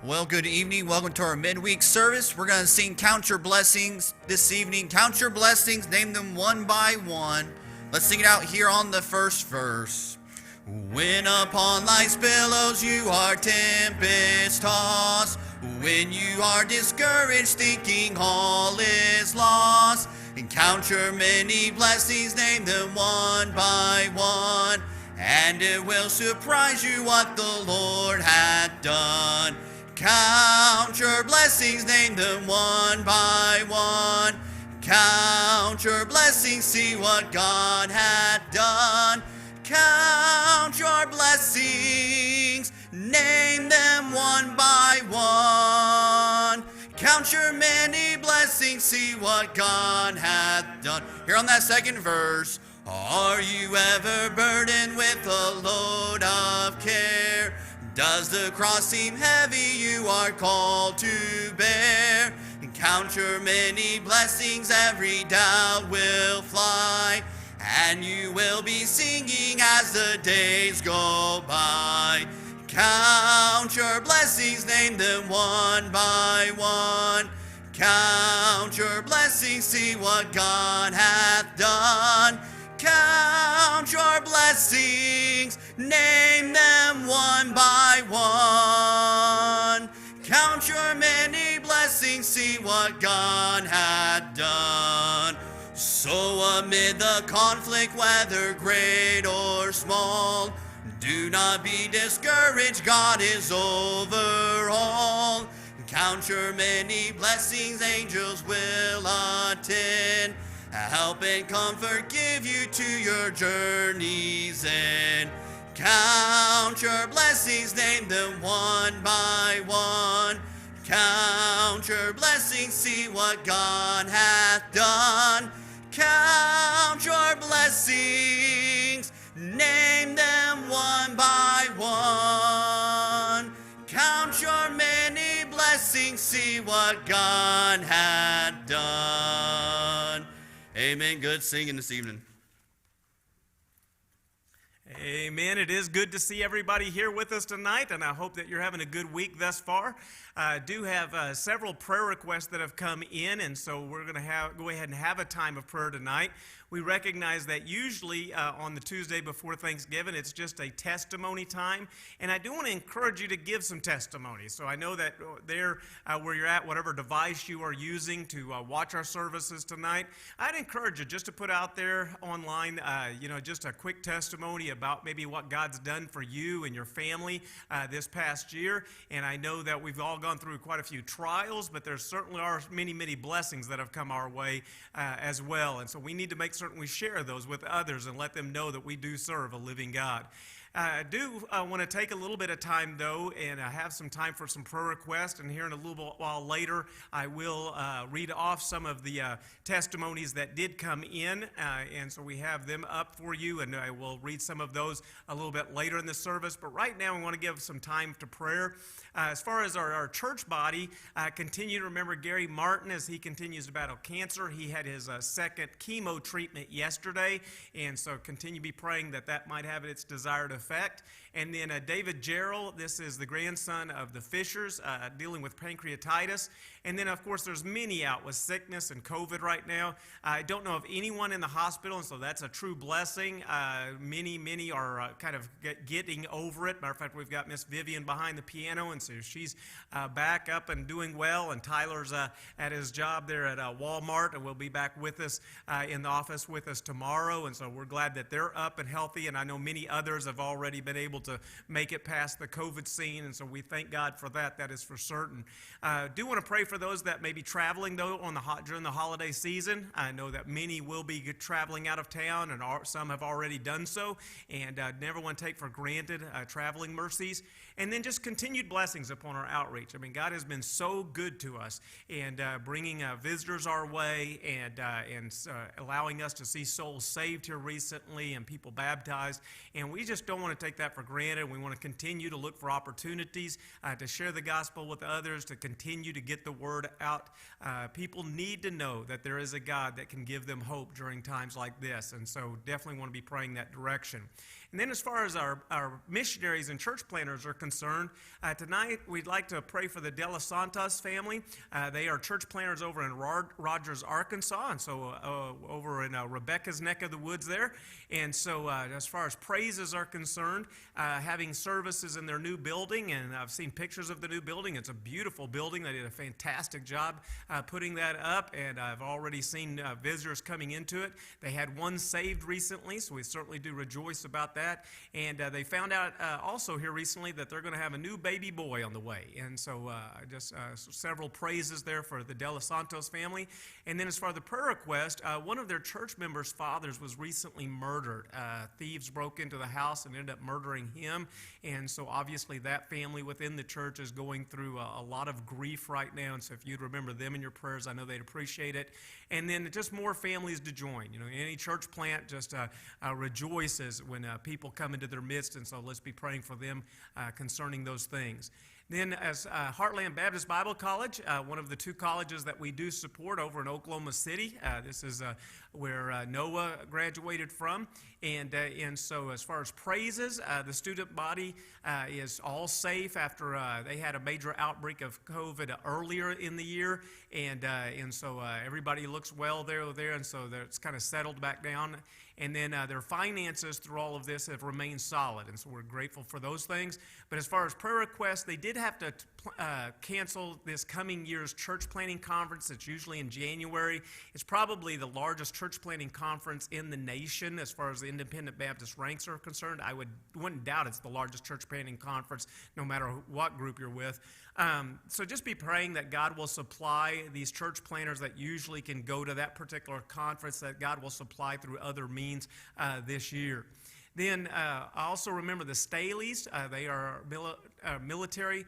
Well, good evening. Welcome to our midweek service. We're going to sing Count Your Blessings this evening. Count your blessings, name them one by one. Let's sing it out here on the first verse. When upon life's billows you are tempest tossed, when you are discouraged thinking all is lost, and count your many blessings, name them one by one, and it will surprise you what the Lord hath done. Count your blessings, name them one by one. Count your blessings, see what God hath done. Count your blessings, name them one by one. Count your many blessings, see what God hath done. Here on that second verse. Are you ever burdened with a load of care? Does the cross seem heavy you are called to bear? And count your many blessings, every doubt will fly, and you will be singing as the days go by. Count your blessings, name them one by one. Count your blessings, see what God hath done. Count your blessings, name them one by one. Count your many blessings, see what God hath done. So amid the conflict, whether great or small, do not be discouraged, God is over all. Count your many blessings, angels will attend, help and comfort give you to your journey's end. Count your blessings, name them one by one. Count your blessings, see what God hath done. Count your blessings, name them one by one. Count your many blessings, see what God hath done. Amen. Good singing this evening. Amen. It is good to see everybody here with us tonight, and I hope that you're having a good week thus far. I do have several prayer requests that have come in, and so we're going to go ahead and have a time of prayer tonight. We recognize that usually on the Tuesday before Thanksgiving, it's just a testimony time, and I do want to encourage you to give some testimonies. So I know that there where you're at, whatever device you are using to watch our services tonight, I'd encourage you just to put out there online, just a quick testimony about maybe what God's done for you and your family this past year. And I know that we've all gone through quite a few trials, but there certainly are many, many blessings that have come our way as well. And so we need to make certain we share those with others and let them know that we do serve a living God. I do want to take a little bit of time, though, and have some time for some prayer requests. And here in a little while later, I will read off some of the testimonies that did come in. And so we have them up for you, and I will read some of those a little bit later in the service. But right now, we want to give some time to prayer. As far as our church body, continue to remember Gary Martin as he continues to battle cancer. He had his second chemo treatment yesterday, and so continue to be praying that that might have its desired effect. And then David Gerald, this is the grandson of the Fishers, dealing with pancreatitis. And then, of course, there's many out with sickness and COVID right now. I don't know of anyone in the hospital, and so that's a true blessing. Many are kind of getting over it. Matter of fact, we've got Miss Vivian behind the piano, and so she's back up and doing well. And Tyler's at his job there at Walmart, and will be back with us in the office with us tomorrow. And so we're glad that they're up and healthy, and I know many others have already been able to make it past the COVID scene, and so we thank God for that. That is for certain. Do want to pray for those that may be traveling, though, during the holiday season. I know that many will be traveling out of town, and some have already done so, and never want to take for granted traveling mercies. And then just continued blessings upon our outreach. I mean, God has been so good to us, and bringing visitors our way, and allowing us to see souls saved here recently and people baptized. And we just don't want to take that for granted. We want to continue to look for opportunities to share the gospel with others, to continue to get the word out. People need to know that there is a God that can give them hope during times like this, and so definitely want to be praying that direction. And then as far as our missionaries and church planters are concerned, tonight we'd like to pray for the De Los Santos family. They are church planters over in Rogers, Arkansas, and so over in Rebecca's neck of the woods there. And so as far as praises are concerned, having services in their new building, and I've seen pictures of the new building. It's a beautiful building. They did a fantastic job putting that up, and I've already seen visitors coming into it. They had one saved recently, so we certainly do rejoice about that. And they found out also here recently that they're going to have a new baby boy on the way. And so just several praises there for the De Los Santos family. And then as far as the prayer request, one of their church members' fathers was recently murdered. Thieves broke into the house and ended up murdering him. And so obviously that family within the church is going through a lot of grief right now. And so if you'd remember them in your prayers, I know they'd appreciate it. And then just more families to join. You know, any church plant just rejoices when people come into their midst. And so let's be praying for them concerning those things. Then as Heartland Baptist Bible College, one of the two colleges that we do support over in Oklahoma City. This is where Noah graduated from. And so as far as praises, the student body is all safe after they had a major outbreak of COVID earlier in the year. And so everybody looks well there, and so it's kind of settled back down. And then their finances through all of this have remained solid, and so we're grateful for those things. But as far as prayer requests, they did have to cancel this coming year's church planting conference. It's usually in January. It's probably the largest church planting conference in the nation as far as the independent Baptist ranks are concerned. I wouldn't doubt it's the largest church planting conference, no matter what group you're with. So just be praying that God will supply these church planters that usually can go to that particular conference, that God will supply through other means this year. Then I also remember the Staleys. They are military